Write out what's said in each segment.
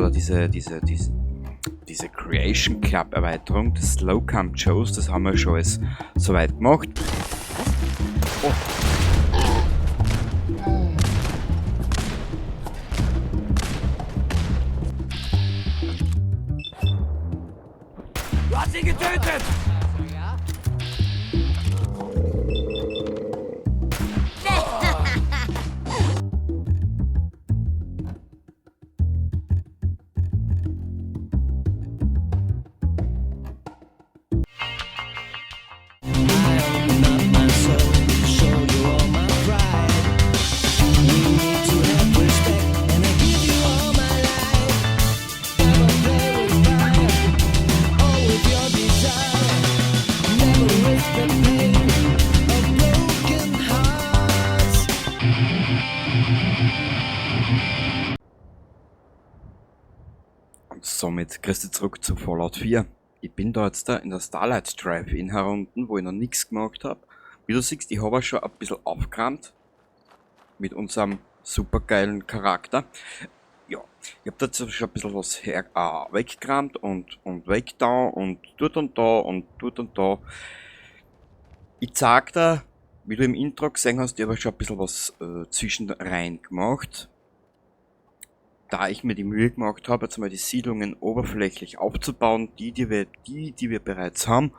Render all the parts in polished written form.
oder diese Creation Club Erweiterung des Slow Camp Joes, das haben wir schon alles soweit gemacht. Oh. Du hast ihn getötet! Und somit grüß dich zurück zu Fallout 4. Ich bin da jetzt in der Starlight Drive-In herunten, wo ich noch nichts gemacht habe. Wie du siehst, ich habe schon ein bisschen aufgeräumt mit unserem supergeilen Charakter. Ja, ich habe dazu schon ein bisschen was weggeräumt und weg da und dort und da und dort und da. Ich zeig dir, wie du im Intro gesehen hast, ich habe schon ein bisschen was zwischenrein gemacht. Da ich mir die Mühe gemacht habe, jetzt mal die Siedlungen oberflächlich aufzubauen, die wir bereits haben.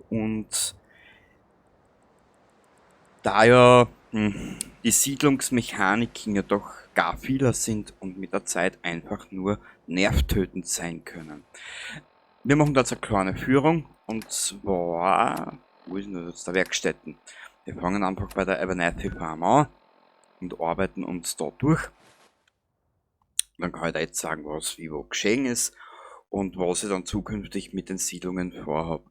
Und da ja die Siedlungsmechaniken ja doch gar vieler sind und mit der Zeit einfach nur nervtötend sein können. Wir machen da jetzt eine kleine Führung, und zwar, wo ist denn jetzt der Werkstätten? Wir fangen einfach bei der Abernathy Farm an und arbeiten uns da durch. Dann kann ich da jetzt sagen, was wie wo geschehen ist und was ich dann zukünftig mit den Siedlungen vorhabe.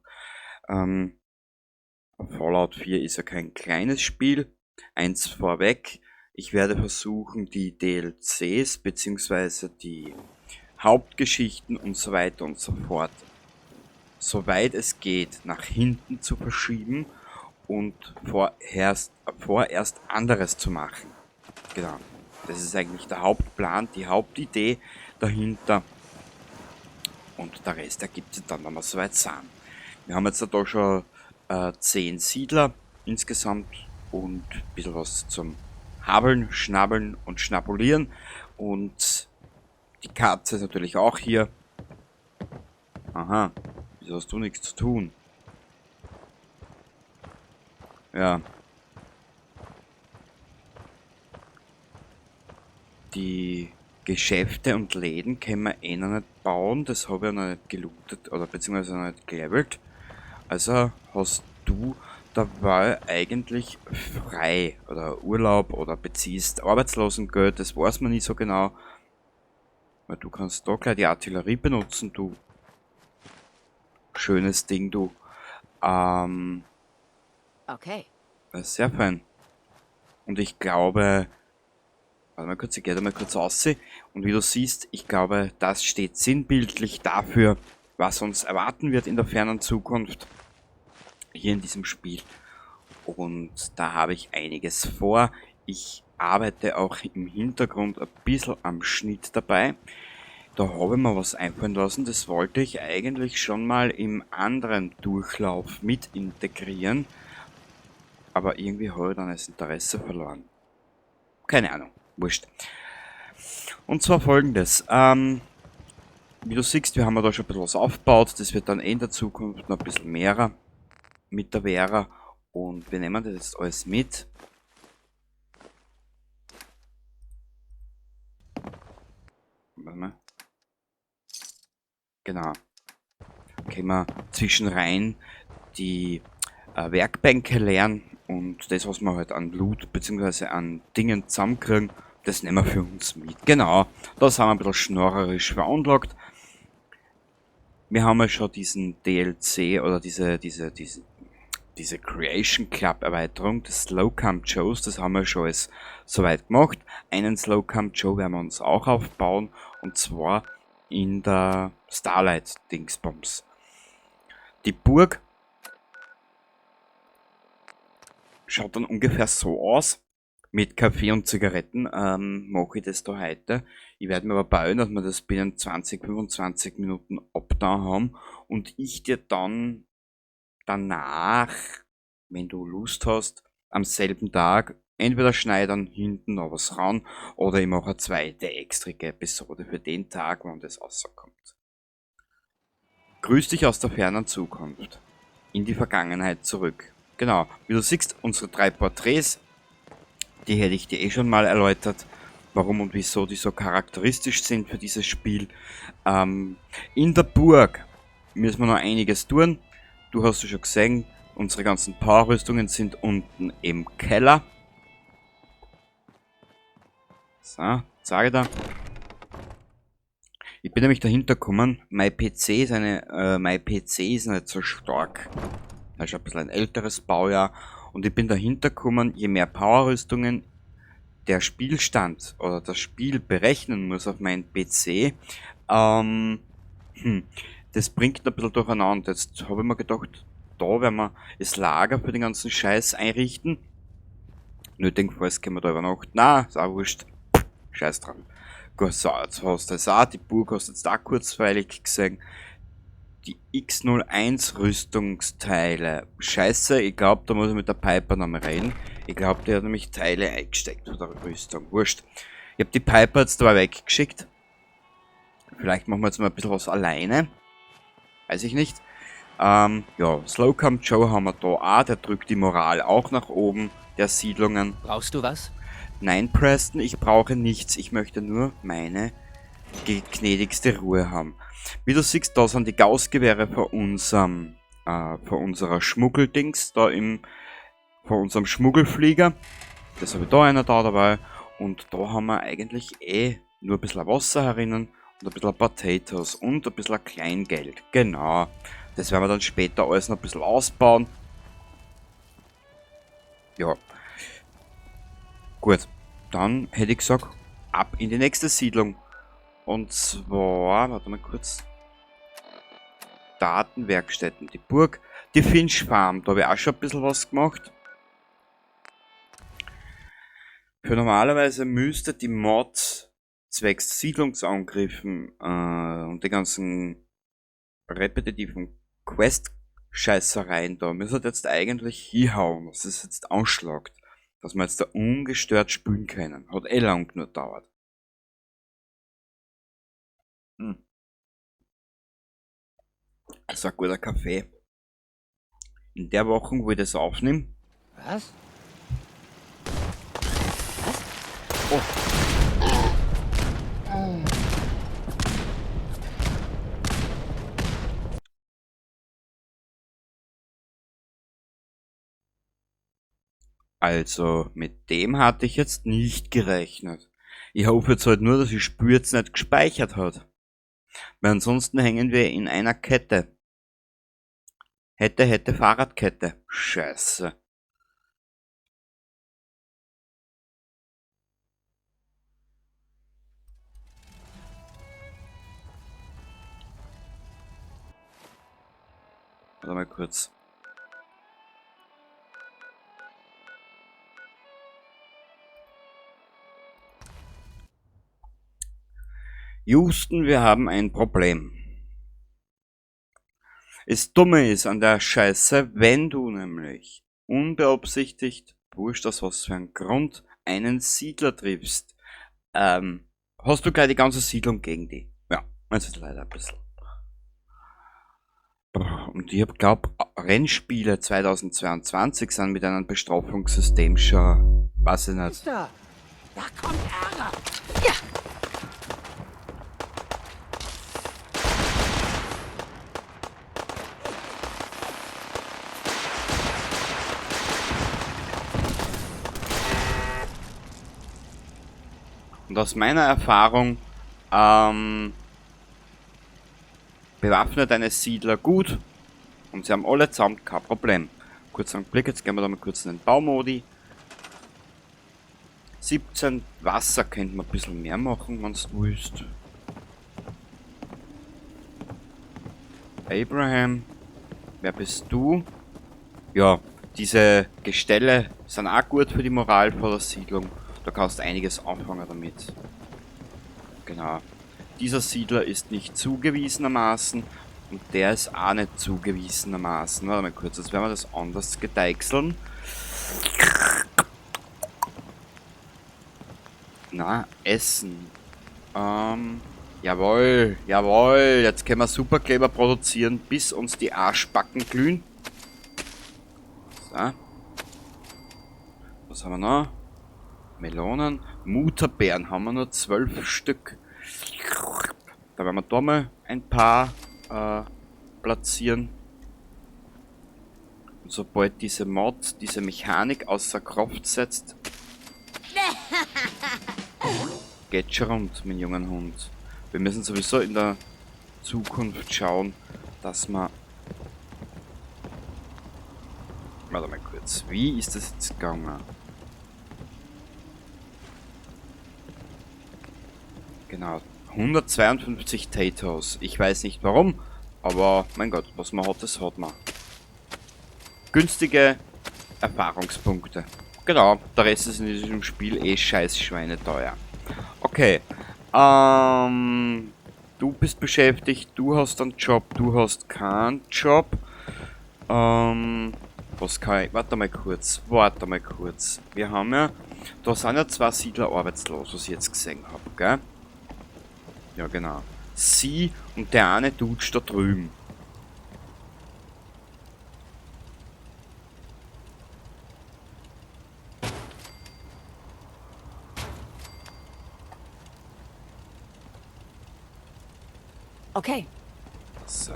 Fallout 4 ist ja kein kleines Spiel. Eins vorweg, ich werde versuchen, die DLCs bzw. die Hauptgeschichten und so weiter und so fort, soweit es geht, nach hinten zu verschieben und vorerst anderes zu machen. Genau. Das ist eigentlich der Hauptplan, die Hauptidee dahinter. Und der Rest ergibt sich dann, wenn wir soweit sind. Wir haben jetzt da schon 10 Siedler insgesamt und ein bisschen was zum Habeln, Schnabbeln und Schnabulieren. Und die Katze ist natürlich auch hier. Aha, wieso hast du nichts zu tun? Ja. Die Geschäfte und Läden können wir eh noch nicht bauen, das habe ich noch nicht gelootet oder beziehungsweise noch nicht gelevelt. Also hast du dabei eigentlich frei oder Urlaub oder beziehst Arbeitslosengeld, das weiß man nicht so genau. Weil du kannst da gleich die Artillerie benutzen, du schönes Ding, du. Okay. Sehr fein. Und ich glaube, warte mal kurz, ich gehe da mal kurz aussehen. Und wie du siehst, ich glaube, das steht sinnbildlich dafür, was uns erwarten wird in der fernen Zukunft hier in diesem Spiel. Und da habe ich einiges vor. Ich arbeite auch im Hintergrund ein bisschen am Schnitt dabei. Da habe ich mir was einfallen lassen, das wollte ich eigentlich schon mal im anderen Durchlauf mit integrieren. Aber irgendwie habe ich dann das Interesse verloren. Keine Ahnung, wurscht. Und zwar folgendes. Wie du siehst, wir haben da schon ein bisschen was aufgebaut. Das wird dann in der Zukunft noch ein bisschen mehr mit der Vera. Und wir nehmen das jetzt alles mit. Warte mal. Genau. Können wir zwischenrein die Werkbänke leeren und das, was wir halt an Loot bzw. an Dingen zusammenkriegen, das nehmen wir für uns mit. Genau, da sind wir ein bisschen schnorrerisch veranlagt. Wir haben ja schon diesen DLC oder diese Creation Club Erweiterung des Slow Camp Joes, das haben wir schon alles soweit gemacht. Einen Slow Camp Joe werden wir uns auch aufbauen, und zwar in der Starlight Dingsbums. Die Burg schaut dann ungefähr so aus. mit Kaffee und Zigaretten mache ich das da heute. Ich werde mir aber beeilen, dass wir das binnen 20, 25 Minuten abgetan haben und ich dir dann danach, wenn du Lust hast, am selben Tag entweder schneidern hinten noch was ran oder ich mache eine zweite extrige Episode für den Tag, wann das rauskommt. Grüß dich aus der fernen Zukunft. In die Vergangenheit zurück. Genau, wie du siehst, unsere 3 Porträts, die hätte ich dir eh schon mal erläutert, warum und wieso die so charakteristisch sind für dieses Spiel. In der Burg müssen wir noch einiges tun. Du hast es schon gesehen, unsere ganzen Powerrüstungen sind unten im Keller. So, sage ich da. Ich bin nämlich dahinter gekommen, mein PC ist nicht so stark. Das ist ein bisschen ein älteres Baujahr. Und ich bin dahinter gekommen, je mehr Powerrüstungen der Spielstand oder das Spiel berechnen muss auf meinen PC, das bringt ein bisschen durcheinander. Jetzt habe ich mir gedacht, da werden wir das Lager für den ganzen Scheiß einrichten. Nötigenfalls können wir da übernachten. Na, ist auch wurscht. Scheiß drauf. Gut, so, jetzt hast du das auch. Die Burg hast du jetzt auch kurzweilig gesehen. Die X01 Rüstungsteile. Scheiße, ich glaube, da muss ich mit der Piper nochmal reden. Ich glaube, die hat nämlich Teile eingesteckt für die Rüstung. Wurscht. Ich habe die Piper jetzt dabei weggeschickt. Vielleicht machen wir jetzt mal ein bisschen was alleine. Weiß ich nicht. Ja, Slowcam Joe haben wir da auch. Der drückt die Moral auch nach oben der Siedlungen. Brauchst du was? Nein, Preston, ich brauche nichts. Ich möchte nur meine gnädigste Ruhe haben. Wie du siehst, da sind die Gaussgewehre von unserer Schmuggeldings, von unserem Schmuggelflieger. Das habe ich da einer da dabei. Und da haben wir eigentlich nur ein bisschen Wasser herinnen und ein bisschen Potatoes und ein bisschen Kleingeld. Genau. Das werden wir dann später alles noch ein bisschen ausbauen. Ja. Gut. Dann hätte ich gesagt, ab in die nächste Siedlung. Und zwar, warte mal kurz. Datenwerkstätten, die Burg, die Finch Farm, da habe ich auch schon ein bisschen was gemacht. Für normalerweise müsste die Mod zwecks Siedlungsangriffen und die ganzen repetitiven Quest-Scheißereien da, müsste jetzt eigentlich hinhauen, dass es jetzt anschlagt. Dass wir jetzt da ungestört spielen können. Hat lang nur gedauert. Das ist ein guter Kaffee. In der Woche, wo ich das aufnehme. Was? Also, mit dem hatte ich jetzt nicht gerechnet. Ich hoffe jetzt halt nur, dass die Spür jetzt nicht gespeichert hat. Weil ansonsten hängen wir in einer Kette. Hätte Fahrradkette. Scheiße. Warte mal kurz. Houston, wir haben ein Problem. Das Dumme ist an der Scheiße, wenn du nämlich unbeabsichtigt, wurscht aus was für ein Grund, einen Siedler triffst, hast du gleich die ganze Siedlung gegen die. Ja, das ist leider ein bisschen. Und ich glaube, Rennspiele 2022 sind mit einem Bestrafungssystem schon, weiß ich nicht. Da kommt Ärger. Ja. Und aus meiner Erfahrung, bewaffnet eine Siedler gut und sie haben alle zusammen kein Problem. Kurz einen Blick, jetzt gehen wir da mal kurz in den Baumodi. 17 Wasser könnte man ein bisschen mehr machen, wenn du willst. Abraham, wer bist du? Ja, diese Gestelle Sind auch gut für die Moral vor der Siedlung. Da kannst du einiges anfangen damit. Genau. Dieser Siedler ist nicht zugewiesenermaßen und der ist auch nicht zugewiesenermaßen. Warte mal kurz, jetzt werden wir das anders gedeichseln. Na, Essen. Jawohl, jawohl. Jetzt können wir Superkleber produzieren, bis uns die Arschbacken glühen. So. Was haben wir noch? Melonen. Mutterbeeren haben wir nur 12 Stück. Da werden wir da mal ein paar platzieren. Und sobald diese Mod, diese Mechanik außer Kraft setzt, geht schon rund, mein jungen Hund. Wir müssen sowieso in der Zukunft schauen, dass wir... Warte mal kurz. Wie ist das jetzt gegangen? Genau. 152 Taters. Ich weiß nicht warum, aber mein Gott, was man hat, das hat man. Günstige Erfahrungspunkte. Genau, der Rest ist in diesem Spiel eh scheiß schweineteuer. Okay. Du bist beschäftigt, du hast einen Job, du hast keinen Job. Was kann ich... Warte mal kurz. Wir haben ja... Da sind ja 2 Siedler arbeitslos, was ich jetzt gesehen habe, gell? Ja, genau. Sie und der eine Dude da drüben. Okay. So.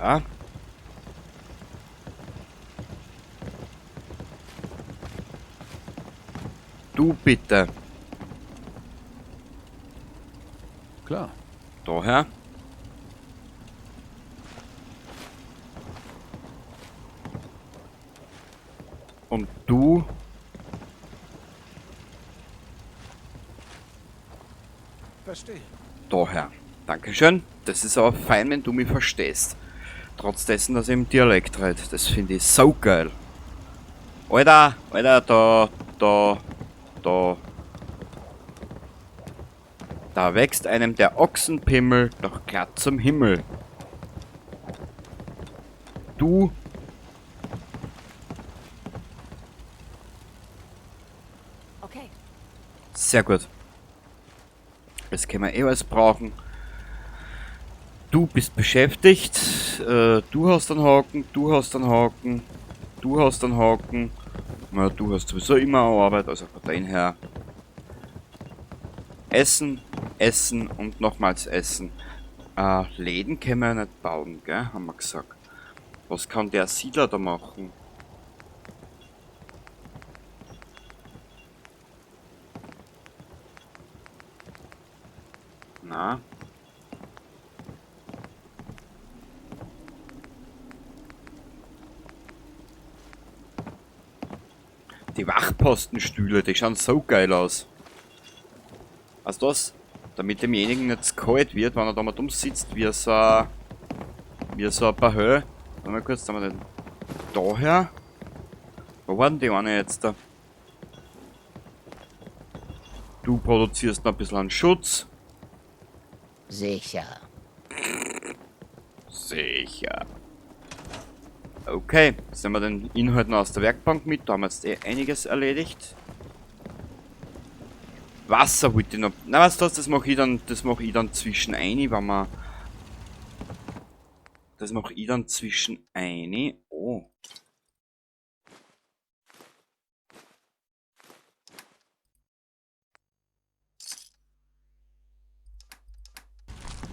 Du bitte. Klar. Daher. Und du. Verstehe. Daher. Dankeschön. Das ist aber fein, wenn du mich verstehst. Trotz dessen, dass ich im Dialekt rede. Das finde ich so geil. Alter, Da wächst einem der Ochsenpimmel doch glatt zum Himmel. Du. Okay. Sehr gut. Das können wir eh alles brauchen. Du bist beschäftigt. Du hast einen Haken, du hast einen Haken, du hast einen Haken. Na, du hast sowieso immer Arbeit, also von dahin her. Essen, essen und nochmals essen. Läden können wir ja nicht bauen, gell? Haben wir gesagt. Was kann der Siedler da machen? Na? Die Wachpostenstühle, die schauen so geil aus. Weißt du was? Damit demjenigen nicht zu kalt wird, wenn er da mal dumm sitzt, wie so ein Bahö. Warte mal kurz, da haben wir den daher. Wo war denn die eine jetzt da? Du produzierst noch ein bisschen an Schutz. Sicher. Sicher. Okay, jetzt nehmen wir den Inhalt noch aus der Werkbank mit. Da haben wir jetzt eh einiges erledigt. Wasser wollte ich noch. Na, weißt du was, das mache ich dann zwischen ein, wenn wir. Das mache ich dann zwischen ein. Oh.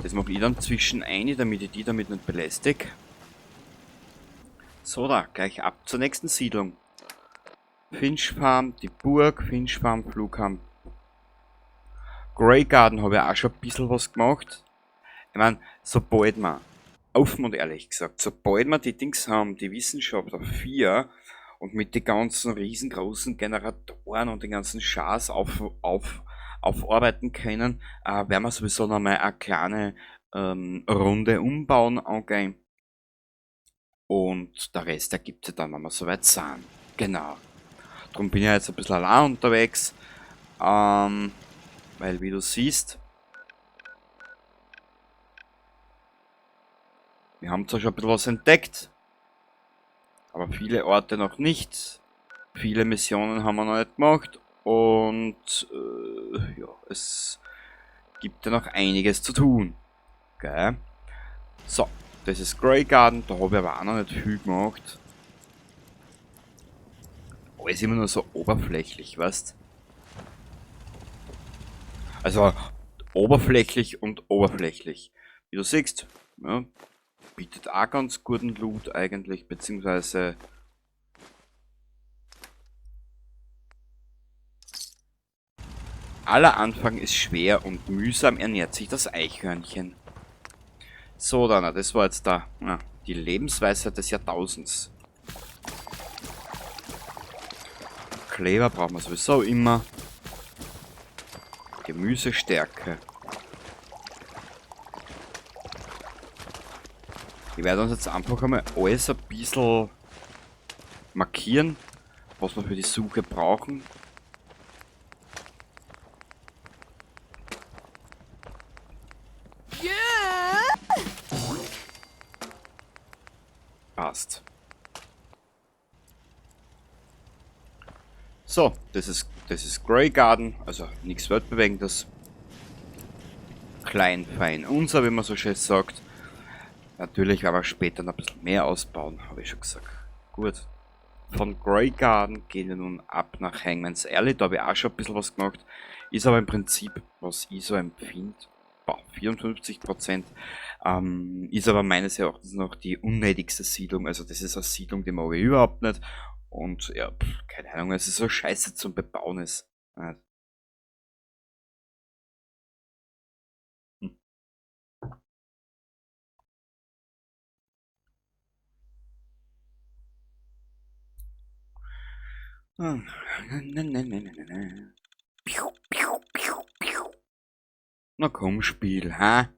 Das mache ich dann zwischen ein, damit ich die damit nicht belästige. So, da, gleich ab zur nächsten Siedlung. Finch Farm, die Burg, Finch Farm, Flughafen. Grey Garden habe ich auch schon ein bisschen was gemacht. Ich meine, sobald wir, offen und ehrlich gesagt, sobald wir die Dings haben, die Wissenschaft auf 4 und mit den ganzen riesengroßen Generatoren und den ganzen Schars aufarbeiten können, werden wir sowieso nochmal eine kleine Runde umbauen angehen. Und der Rest ergibt sich dann, wenn wir soweit sind. Genau. Darum bin ich jetzt ein bisschen allein unterwegs. Weil, wie du siehst, wir haben zwar schon ein bisschen was entdeckt, aber viele Orte noch nicht. Viele Missionen haben wir noch nicht gemacht. Und ja, es gibt ja noch einiges zu tun. Okay. So, das ist Grey Garden, da habe ich aber auch noch nicht viel gemacht. Alles immer nur so oberflächlich, weißt? Also oberflächlich und oberflächlich. Wie du siehst, ja, bietet auch ganz guten Loot eigentlich, beziehungsweise aller Anfang ist schwer und mühsam ernährt sich das Eichhörnchen. So, dann, das war jetzt da die Lebensweisheit des Jahrtausends. Kleber brauchen wir sowieso immer. Gemüsestärke. Ich werde uns jetzt einfach einmal alles ein bisschen markieren, was wir für die Suche brauchen. Passt. So, das ist Grey Garden, also nichts Weltbewegendes. Klein, fein, unser, wie man so schön sagt. Natürlich werden wir später noch ein bisschen mehr ausbauen, habe ich schon gesagt. Gut. Von Grey Garden gehen wir nun ab nach Hangman's Alley. Da habe ich auch schon ein bisschen was gemacht. Ist aber im Prinzip, was ich so empfinde, 54%. Ist aber meines Erachtens noch die unnötigste Siedlung. Also das ist eine Siedlung, die mag ich überhaupt nicht. Und ja, keine Ahnung, es ist so scheiße zum Bebauen ist. Na komm, Spiel, ha?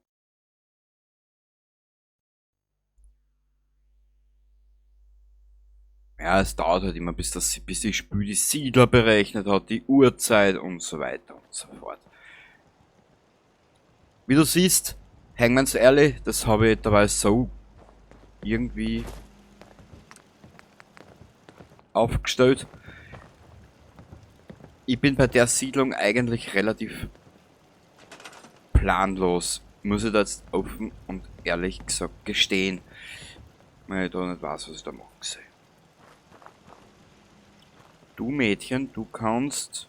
Ja, es dauert halt immer, bis das Spiel die Siedler berechnet hat, die Uhrzeit und so weiter und so fort. Wie du siehst, Hangman's Alley, das habe ich dabei so irgendwie aufgestellt. Ich bin bei der Siedlung eigentlich relativ planlos, muss ich da jetzt offen und ehrlich gesagt gestehen, weil ich da nicht weiß, was ich da machen soll. Du Mädchen, du kannst...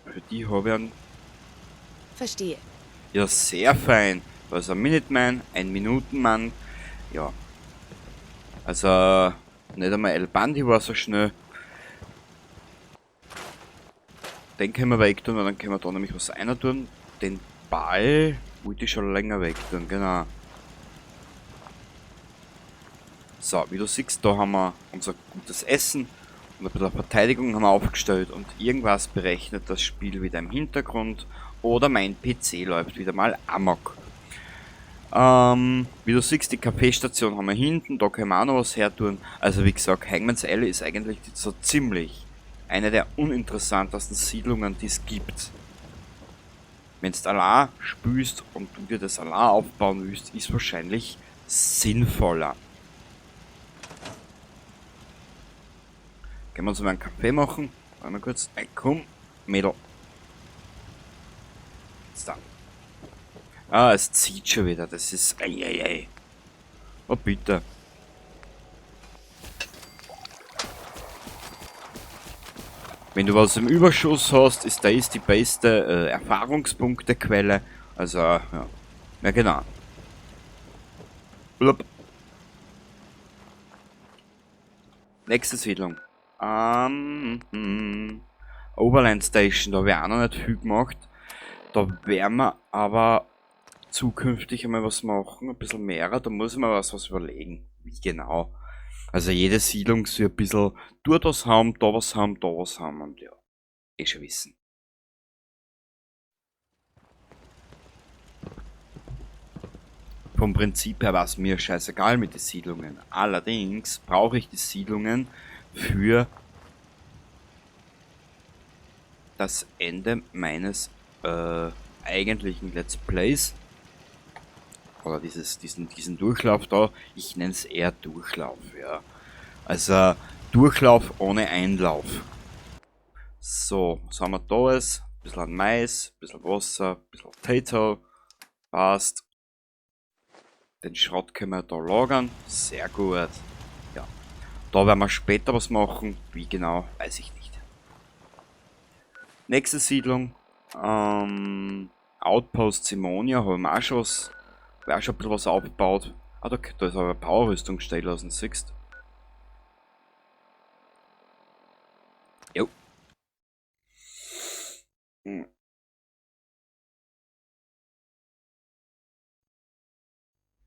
Für die habe ich einen... Verstehe. Ja, sehr fein. Da ist ein Minuteman, ein Minutenmann. Ja. Also, nicht einmal El Bandi war so schnell. Den können wir weg tun, und dann können wir da nämlich was einer tun. Den Ball wollte ich schon länger weg tun, genau. So, wie du siehst, da haben wir unser gutes Essen und ein bisschen Verteidigung haben wir aufgestellt und irgendwas berechnet das Spiel wieder im Hintergrund oder mein PC läuft wieder mal amok. Wie du siehst, die Kaffeestation haben wir hinten, da können wir auch noch was her tun. Also wie gesagt, Hangman's Alley ist eigentlich so ziemlich eine der uninteressantesten Siedlungen, die es gibt. Wenn du allein spielst und du dir das allein aufbauen willst, ist wahrscheinlich sinnvoller. Können wir uns mal einen Kaffee machen? Warte mal kurz. Hey, komm, Mädel. Jetzt da. Ah, es zieht schon wieder. Das ist... Eieiei. Oh, bitte. Wenn du was im Überschuss hast, ist das die beste Erfahrungspunktequelle. Also, ja. Ja, genau. Blub. Nächste Siedlung. Overland Station, da habe ich auch noch nicht viel gemacht. Da werden wir aber zukünftig einmal was machen, ein bisschen mehr. Da muss ich mir was überlegen. Wie genau. Also jede Siedlung soll ein bisschen dort was haben, da was haben, da was haben und ja, eh schon wissen. vom Prinzip her war es mir scheißegal mit den Siedlungen. Allerdings brauche ich die Siedlungen für das Ende meines eigentlichen Let's Plays. Oder diesen Durchlauf da. Ich nenne es eher Durchlauf, ja. Also Durchlauf ohne Einlauf. So, was haben wir da alles? Ein bisschen Mais, ein bisschen Wasser, ein bisschen Potato. Passt. Den Schrott können wir da lagern. Sehr gut. Ja. Da werden wir später was machen. Wie genau, weiß ich nicht. Nächste Siedlung. Outpost Simonia. Haben wir auch schon was. Auch schon ein bisschen was aufgebaut. Ah, da ist aber eine Powerrüstung stehen lassen, siehst du? Jo.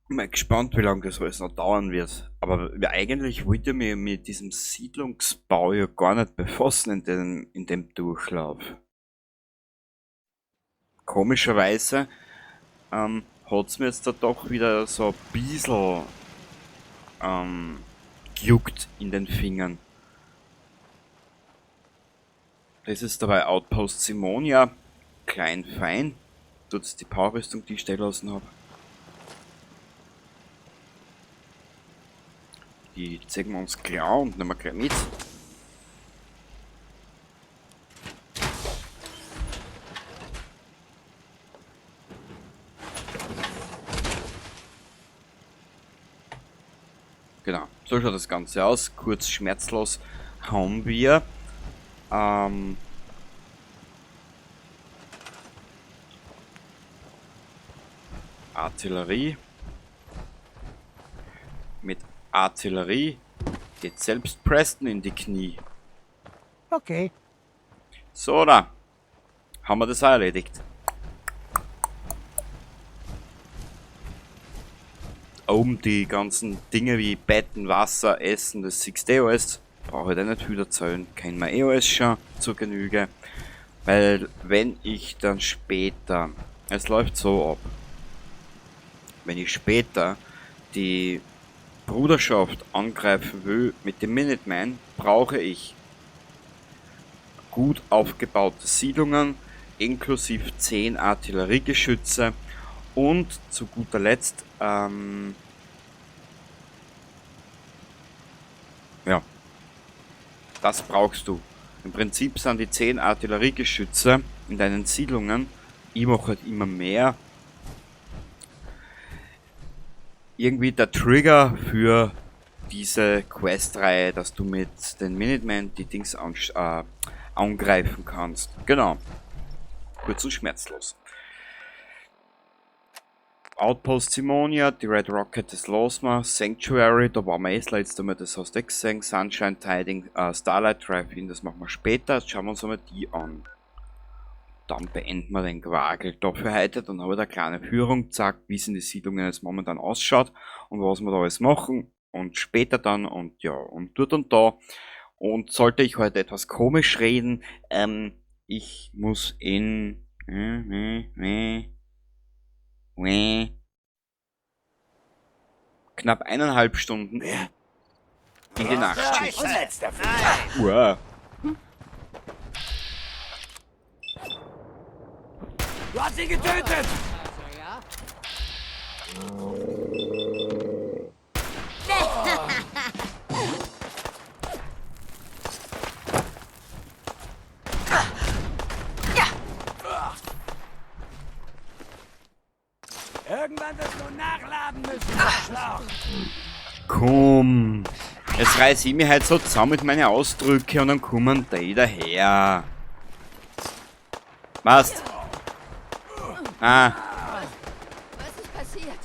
Mal gespannt, wie lange das alles noch dauern wird. Aber eigentlich wollte ich mich mit diesem Siedlungsbau ja gar nicht befassen in dem Durchlauf. Komischerweise hat es mir jetzt da doch wieder so ein bisschen gejuckt in den Fingern. Das ist dabei Outpost Simonia. Klein, fein. Tut's die Powerrüstung, die ich stehen lassen habe. Die zeigen wir uns klar und nehmen wir gleich mit. Genau, so schaut das Ganze aus. Kurz schmerzlos haben wir Artillerie. Mit Artillerie geht selbst Preston in die Knie. Okay. So, da haben wir das auch erledigt. Oben die ganzen Dinge wie Betten, Wasser, Essen, das 6D alles. Brauche ich da nicht wieder zählen. Kennen wir eh alles schon zur Genüge. Weil wenn ich dann später, es läuft so ab, wenn ich später die Bruderschaft angreifen will mit dem Minuteman, brauche ich gut aufgebaute Siedlungen, inklusive 10 Artilleriegeschütze und zu guter Letzt, ja, das brauchst du. Im Prinzip sind die 10 Artilleriegeschütze in deinen Siedlungen, ich mache halt immer mehr, irgendwie der Trigger für diese Questreihe, dass du mit den Minutemen die Dings angreifen kannst. Genau. Kurz und schmerzlos. Outpost Simonia, die Red Rocket, das lassen Sanctuary, da waren wir das letzte Mal, das hast du gesehen. Sunshine Tiding, Starlight Drive-In, das machen wir später. Jetzt schauen wir uns einmal die an. Dann beenden wir den Quagel da für heute. Dann habe ich eine kleine Führung gezeigt, wie es in den Siedlungen jetzt momentan ausschaut und was wir da alles machen. Und später dann und ja, und dort und da. Und sollte ich heute etwas komisch reden, ich muss in knapp 1,5 Stunden in die Nachtschicht. Wow. Du hast sie getötet! Irgendwann wirst du nachladen müssen, Arschloch! Komm. Jetzt reiß ich mich halt so zusammen mit meinen Ausdrücke und dann kommen die daher. Was? Ah, Was ist passiert?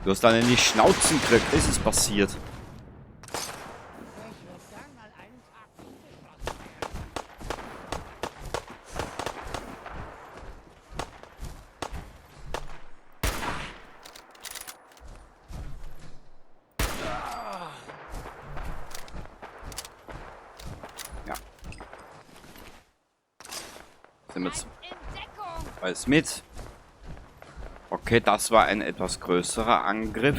du hast dann in die Schnauzen gekriegt, das ist passiert. Ja. Sind wir jetzt alles mit. Okay, das war ein etwas größerer Angriff.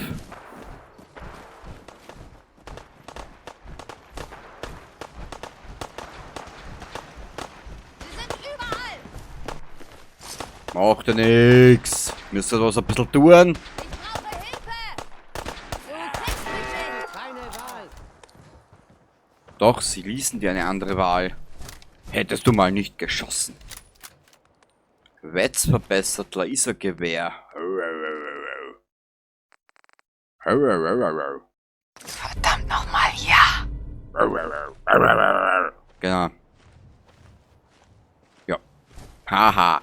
Sie sind überall. Macht ja nix. Müsst ihr was ein bisschen tun? Ich brauche Hilfe. Du kriegst mich nicht. Keine Wahl. Doch, sie ließen dir eine andere Wahl. Hättest du mal nicht geschossen. Wetz verbessert Lasergewehr. Verdammt nochmal, ja. Genau. Ja. Haha.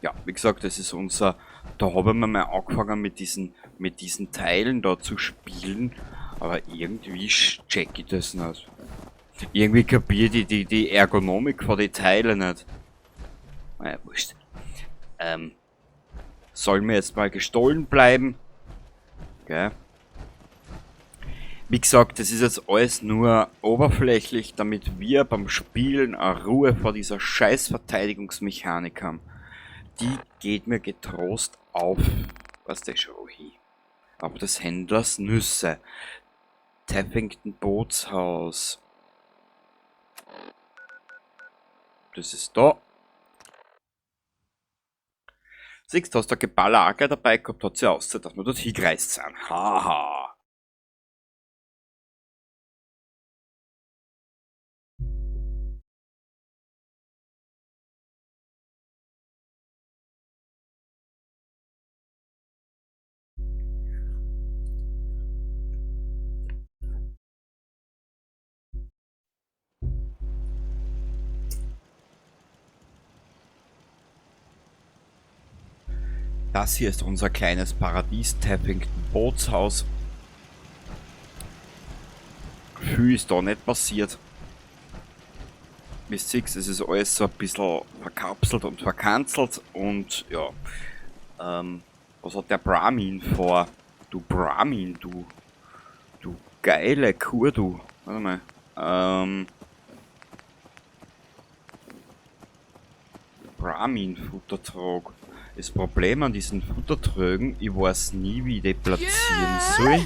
Ja, wie gesagt, das ist unser... Da haben wir mal angefangen mit diesen Teilen da zu spielen. Aber irgendwie check ich das nicht. Irgendwie kapiert ich die Ergonomik von den Teilen nicht. Naja, wurscht. Soll mir jetzt mal gestohlen bleiben. Gell? Wie gesagt, das ist jetzt alles nur oberflächlich, damit wir beim Spielen eine Ruhe vor dieser scheiß Verteidigungsmechanik haben. Die geht mir getrost auf. Was der schon hin. Aber des Händlers Nüsse. Tappington Bootshaus. Das ist da. Siehst du, hast da Geballer auch gleich dabei gehabt, hat sie ausgesehen, dass wir dort hingereist sind. Haha. Das hier ist unser kleines Paradies, Tappington Bootshaus. Viel ist da nicht passiert. Wie seht, es ist alles so ein bisschen verkapselt und verkanzelt und ja. Was hat der Brahmin vor? Du Brahmin, du geile Kur, du. Warte mal. Brahmin-Futtertrog. Das Problem an diesen Futtertrögen, ich weiß nie, wie ich die platzieren soll.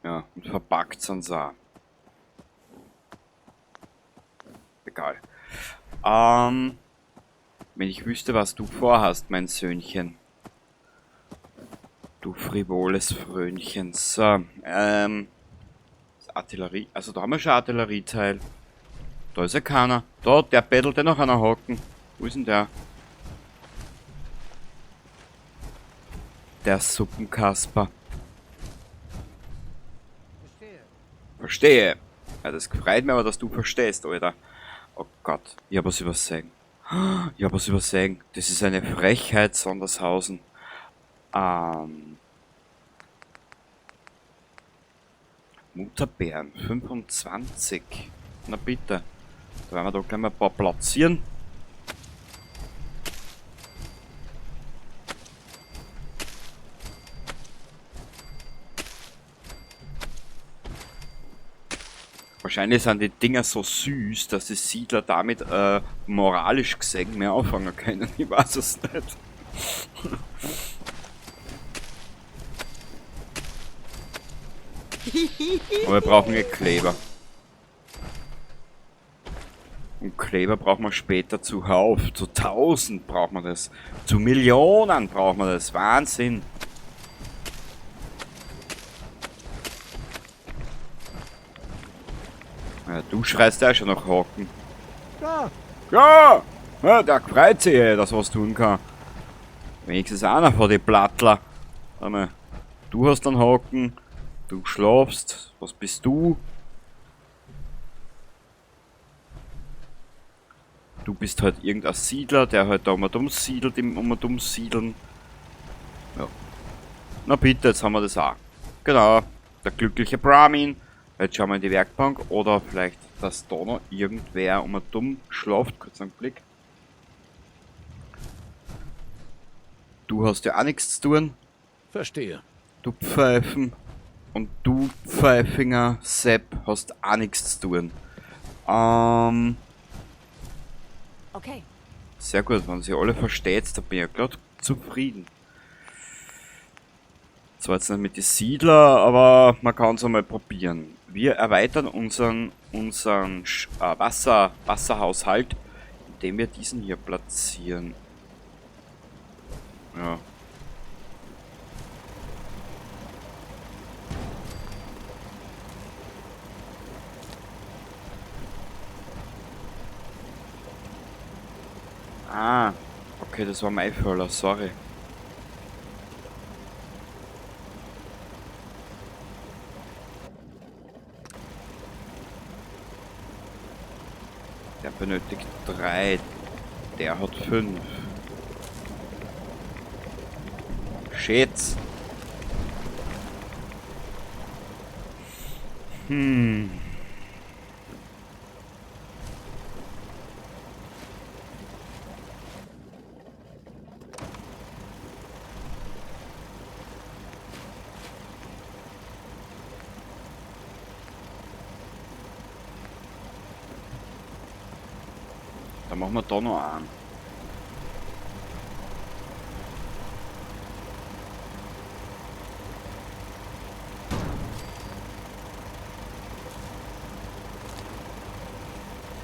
Ja, und verpackt sind sie auch. Egal. Wenn ich wüsste, was du vorhast, mein Söhnchen. Du frivoles Fröhnchen. So, Artillerie. Also da haben wir schon ein Artillerieteil. Da ist ja keiner. Da, der bettelt ja noch einer Haken. Wo ist denn der? Der Suppenkasper. Verstehe. Ja, das freut mich aber, dass du verstehst, Alter. Oh Gott, ich hab was übersehen. Ich hab was übersehen. Das ist eine Frechheit, Sondershausen. Mutterbären, 25. Na bitte. Da werden wir doch gleich mal ein paar platzieren. Wahrscheinlich sind die Dinger so süß, dass die Siedler damit moralisch gesehen mehr anfangen können. Ich weiß es nicht. Aber wir brauchen ja Kleber. Und Kleber brauchen wir später zuhauf. Zu 1000 braucht man das. Zu Millionen braucht man das. Wahnsinn. Ja, du schreist ja schon nach Haken. Ja, Ja! Ja, der freut sich, dass er was tun kann. Wenigstens einer von den Plattler. Warte mal. Du hast einen Haken. Du schlafst. Was bist du? Du bist halt irgendein Siedler, der halt da um und um siedelt, um und um siedeln. Ja. Na bitte, jetzt haben wir das auch. Genau. Der glückliche Brahmin. Jetzt schauen wir in die Werkbank. Oder vielleicht, dass da noch irgendwer um und um schlaft. Kurz einen Blick. Du hast ja auch nichts zu tun. verstehe. Du Pfeifen. Und du Pfeifinger Sepp hast auch nichts zu tun. Okay. Sehr gut, wenn sie alle versteht, da bin ich ja gerade zufrieden. Zwar jetzt nicht mit den Siedler, aber man kann es einmal probieren. Wir erweitern unseren Wasserhaushalt, indem wir diesen hier platzieren. Ja. Ah, okay, das war mein Fehler, sorry. Der benötigt 3, der hat 5. Schätz. Dann machen wir da noch einen.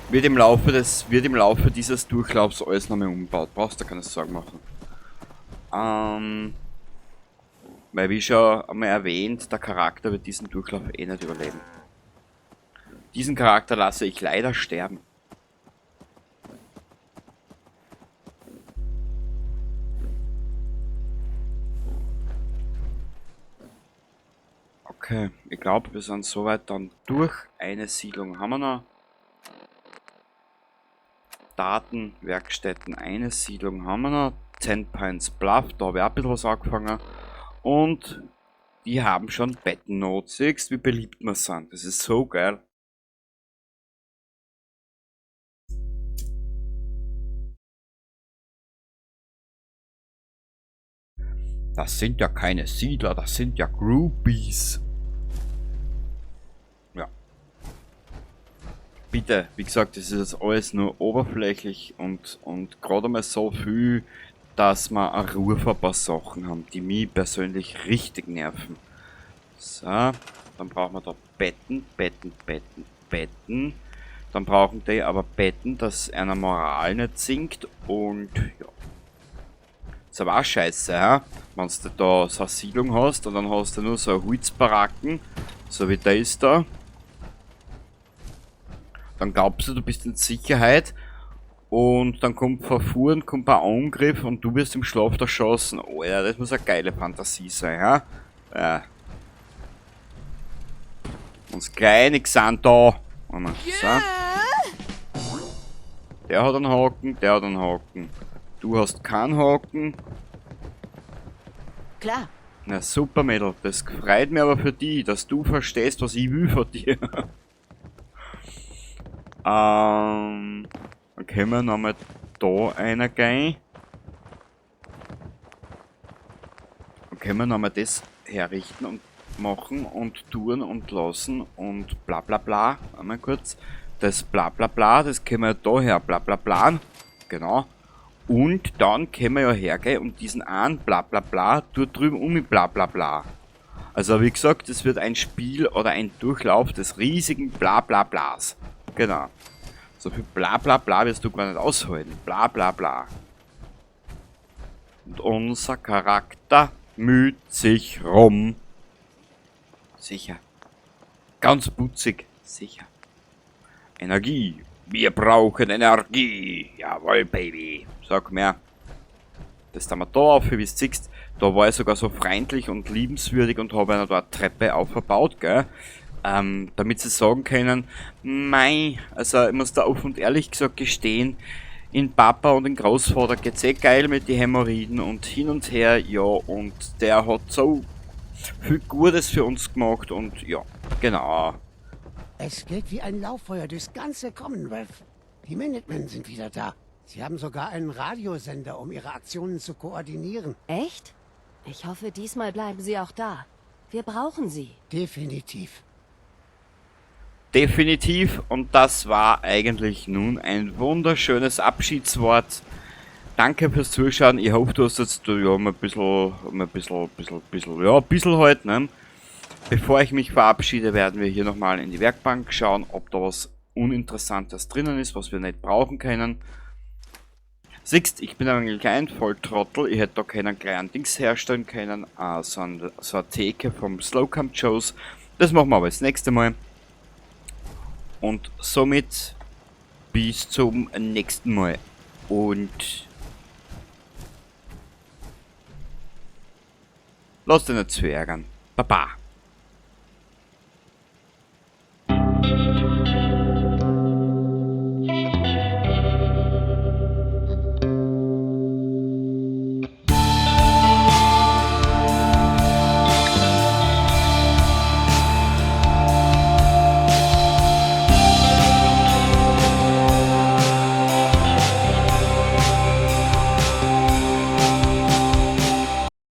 Wird im Laufe dieses Durchlaufs alles nochmal umgebaut. Brauchst du keine Sorgen machen. Weil wie schon einmal erwähnt, der Charakter wird diesen Durchlauf eh nicht überleben. Diesen Charakter lasse ich leider sterben. Okay, ich glaube, wir sind soweit dann durch. Eine Siedlung haben wir noch. Datenwerkstätten, eine Siedlung haben wir noch. 10 Pines Bluff, da habe ich auch ein bisschen was angefangen. Und die haben schon Betten. Siehst, wie beliebt wir sind. Das ist so geil. Das sind ja keine Siedler, das sind ja Groupies. Ja. Bitte, wie gesagt, das ist alles nur oberflächlich und gerade mal so viel, dass wir eine Ruhe für ein paar Sachen haben, die mich persönlich richtig nerven. So, dann brauchen wir da Betten. Dann brauchen die aber Betten, dass einer Moral nicht sinkt und ja. Ist aber auch scheiße, ja? Wenn du da so eine Siedlung hast und dann hast du nur so eine Holzbaracken, so wie der ist da. Dann glaubst du, du bist in Sicherheit und dann kommt verfuhren, kommt ein Angriff und du wirst im Schlaf erschossen. Oh ja, das muss eine geile Fantasie sein, ja? Ja. Uns kleine sind da. So. Der hat einen Haken, der hat einen Haken. Du hast keinen Haken. Klar. Na super, Mädel. Das freut mich aber für dich, dass du verstehst, was ich will von dir. Dann können wir nochmal da einer gehen. Dann können wir nochmal das herrichten und machen und tun und lassen und bla bla bla. Einmal kurz. Das bla bla bla, das können wir da her bla bla bla. Genau. Und dann können wir ja hergehen und diesen einen bla bla bla dort drüben mit bla bla bla. Also wie gesagt, es wird ein Spiel oder ein Durchlauf des riesigen bla bla blas. Genau. So viel bla bla bla wirst du gar nicht aushalten. Bla bla bla. Und unser Charakter müht sich rum. Sicher. Ganz putzig. Sicher. Energie. Wir brauchen Energie. Jawohl, Baby. Sag mehr. Das tun wir da auf, wie du siehst. Da war ich sogar so freundlich und liebenswürdig und habe einer da eine Treppe aufgebaut, gell. Damit sie sagen können, mei, also ich muss da offen und ehrlich gesagt gestehen, in Papa und in Großvater geht's eh geil mit den Hämorrhoiden und hin und her, ja, und der hat so viel Gutes für uns gemacht und ja, genau. Es geht wie ein Lauffeuer durchs ganze Commonwealth. Die Minutemen sind wieder da. Sie haben sogar einen Radiosender, um ihre Aktionen zu koordinieren. Echt? Ich hoffe, diesmal bleiben sie auch da. Wir brauchen sie. Definitiv. Definitiv. Und das war eigentlich nun ein wunderschönes Abschiedswort. Danke fürs Zuschauen. Ich hoffe, du hast jetzt ja ein bisschen halt, ne? Bevor ich mich verabschiede, werden wir hier nochmal in die Werkbank schauen, ob da was Uninteressantes drinnen ist, was wir nicht brauchen können. Siehst, ich bin eigentlich ein Volltrottel. Ich hätte da keinen kleinen Dings herstellen können, so eine Theke vom Slowcamp Joes. Das machen wir aber das nächste Mal. Und somit bis zum nächsten Mal. Und lasst dich nicht zu ärgern. Baba.